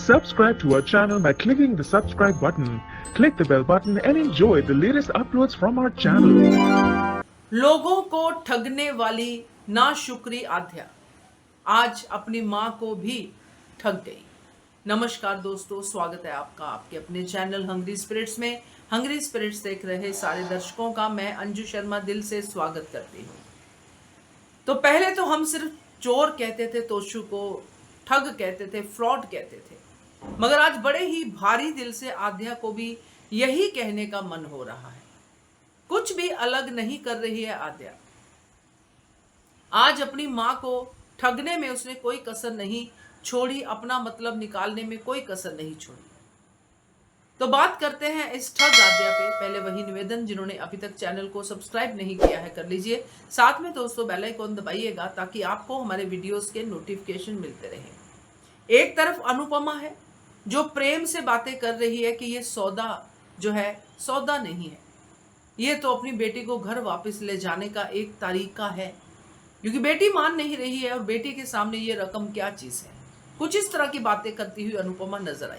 Subscribe to our channel by clicking the subscribe button. Click the bell button and enjoy the latest uploads from our channel. लोगों को ठगने वाली नाशुक्री आध्या आज अपनी मां को भी ठग गई। नमस्कार दोस्तों, स्वागत है आपका आपके अपने चैनल हंग्री स्पिरिट्स में। हंग्री स्पिरिट्स देख रहे सारे दर्शकों का मैं अंजू शर्मा दिल से स्वागत करती हूँ। तो पहले तो हम सिर्फ चोर कहते थे तोशु को, ठग कहते थे, फ्रॉड कहते थे, मगर आज बड़े ही भारी दिल से आध्या को भी यही कहने का मन हो रहा है। कुछ भी अलग नहीं कर रही है आध्या। आज अपनी मां को ठगने में उसने कोई कसर नहीं छोड़ी, अपना मतलब निकालने में कोई कसर नहीं छोड़ी। तो बात करते हैं इस ठग आध्या पे। पहले वही निवेदन, जिन्होंने अभी तक चैनल को सब्सक्राइब नहीं किया है कर लीजिए। साथ में दोस्तों बेल आइकन दबाइएगा ताकि आपको हमारे वीडियोस के नोटिफिकेशन मिलते रहे। एक तरफ अनुपमा है जो प्रेम से बातें कर रही है कि ये सौदा जो है सौदा नहीं है, ये तो अपनी बेटी को घर वापस ले जाने का एक तरीका है, क्योंकि बेटी मान नहीं रही है और बेटी के सामने ये रकम क्या चीज है। कुछ इस तरह की बातें करती हुई अनुपमा नजर आई।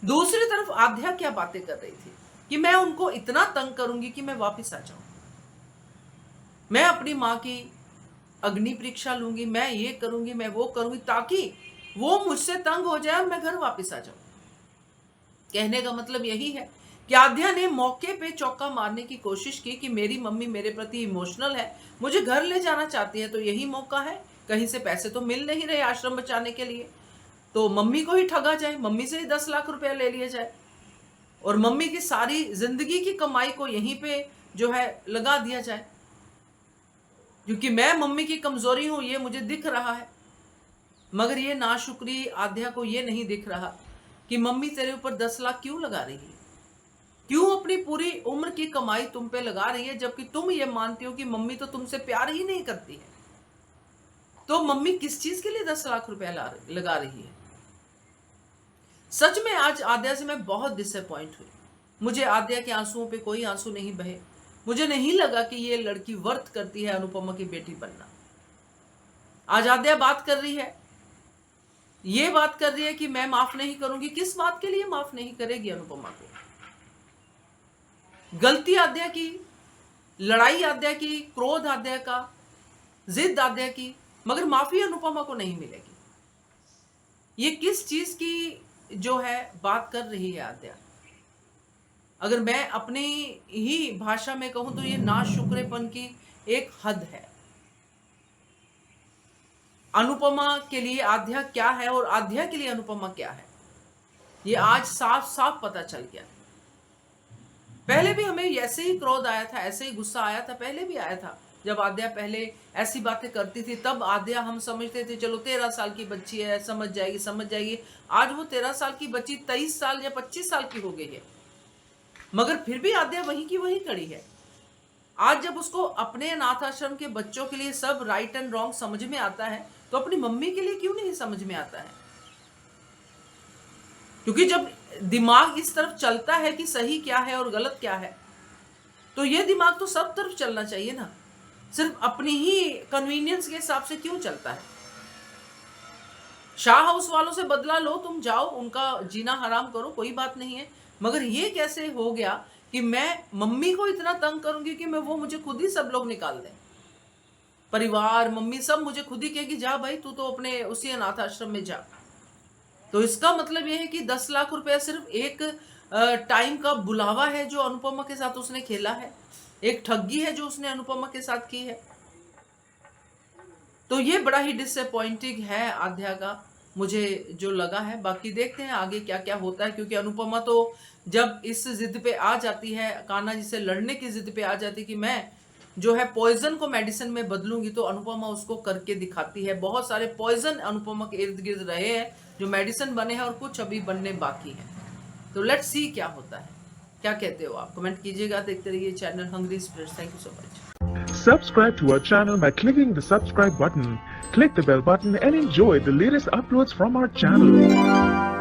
दूसरी तरफ आध्या क्या बातें कर रही थी कि मैं उनको इतना तंग करूंगी कि मैं वापस आ जाऊं, मैं अपनी मां की अग्नि परीक्षा लूंगी, मैं ये करूंगी, मैं वो करूंगी ताकि वो मुझसे तंग हो जाए और मैं घर वापस आ जाऊं। कहने का मतलब यही है कि आध्या ने मौके पे चौका मारने की कोशिश की कि मेरी मम्मी मेरे प्रति इमोशनल है, मुझे घर ले जाना चाहती है, तो यही मौका है। कहीं से पैसे तो मिल नहीं रहे आश्रम बचाने के लिए, तो मम्मी को ही ठगा जाए, मम्मी से ही 10 लाख रुपया ले लिया जाए और मम्मी की सारी जिंदगी की कमाई को यहीं पे जो है लगा दिया जाए, क्योंकि मैं मम्मी की कमजोरी हूं ये मुझे दिख रहा है। मगर ये नाशुक्री आध्या को ये नहीं दिख रहा कि मम्मी तेरे ऊपर 10 लाख क्यों लगा रही है, क्यों अपनी पूरी उम्र की कमाई तुम पे लगा रही है, जबकि तुम ये मानती हो कि मम्मी तो तुमसे प्यार ही नहीं करती है। तो मम्मी किस चीज के लिए 10 लाख रुपया लगा रही है। सच में आज आध्या से मैं बहुत डिसअपॉइंट हुई। मुझे आध्या के आंसुओं पे कोई आंसू नहीं बहे। मुझे नहीं लगा कि ये लड़की वर्थ करती है अनुपमा की बेटी बनना। आज आध्या बात कर रही है, ये बात कर रही है कि मैं माफ नहीं करूंगी। किस बात के लिए माफ नहीं करेगी अनुपमा को? गलती आध्या की, लड़ाई आध्या की, क्रोध आध्या का, जिद आध्या की, मगर माफी अनुपमा को नहीं मिलेगी। ये किस चीज की जो है बात कर रही है आध्या? अगर मैं अपनी ही भाषा में कहूं तो ये नाशुक्रेपन की एक हद है। अनुपमा के लिए आध्या क्या है और आध्या के लिए अनुपमा क्या है, ये आज साफ साफ पता चल गया। पहले भी हमें ऐसे ही क्रोध आया था, ऐसे ही गुस्सा आया था, पहले भी आया था जब आध्या पहले ऐसी बातें करती थी। तब आध्या हम समझते थे चलो 13 साल की बच्ची है, समझ जाएगी समझ जाएगी। आज वो 13 साल की बच्ची 23 साल या 25 साल की हो गई है, मगर फिर भी आध्या वहीं की वहीं खड़ी है। आज जब उसको अपने अनाथ आश्रम के बच्चों के लिए सब राइट एंड रॉन्ग समझ में आता है, तो अपनी मम्मी के लिए क्यों नहीं समझ में आता है? क्योंकि जब दिमाग इस तरफ चलता है कि सही क्या है और गलत क्या है, तो ये दिमाग तो सब तरफ चलना चाहिए ना, सिर्फ अपनी ही कन्वीनियंस के हिसाब से क्यों चलता है? शाह हाउस वालों से बदला लो, तुम जाओ उनका जीना हराम करो, कोई बात नहीं है, मगर ये कैसे हो गया कि मैं मम्मी को इतना तंग करूंगी कि मैं वो मुझे खुद ही सब लोग निकाल दें, परिवार, मम्मी सब मुझे खुद ही कहेगी जा भाई तू तो अपने उसी अनाथ आश्रम में जा। तो इसका मतलब यह है कि 10 लाख रुपया सिर्फ एक टाइम का बुलावा है जो अनुपमा के साथ उसने खेला है, एक ठगी है जो उसने अनुपमा के साथ की है। तो ये बड़ा ही डिसअपॉइंटिंग है आध्या का, मुझे जो लगा है। बाकी देखते हैं आगे क्या क्या होता है, क्योंकि अनुपमा तो जब इस जिद पे आ जाती है, कान्हा जी से लड़ने की जिद पे आ जाती है कि मैं जो है पॉइजन को मेडिसिन में बदलूंगी, तो अनुपमा उसको करके दिखाती है। बहुत सारे पॉइजन अनुपमा के इर्द गिर्द रहे हैं जो मेडिसिन बने हैं और कुछ अभी बनने बाकी हैं। तो लेट्स सी क्या होता है। क्या कहते हो आप? कमेंट कीजिएगा। देखते रहिए channel hungry spirits. Thank you so much. Subscribe to our channel by clicking the subscribe button. Click the bell button and enjoy the latest uploads from our channel.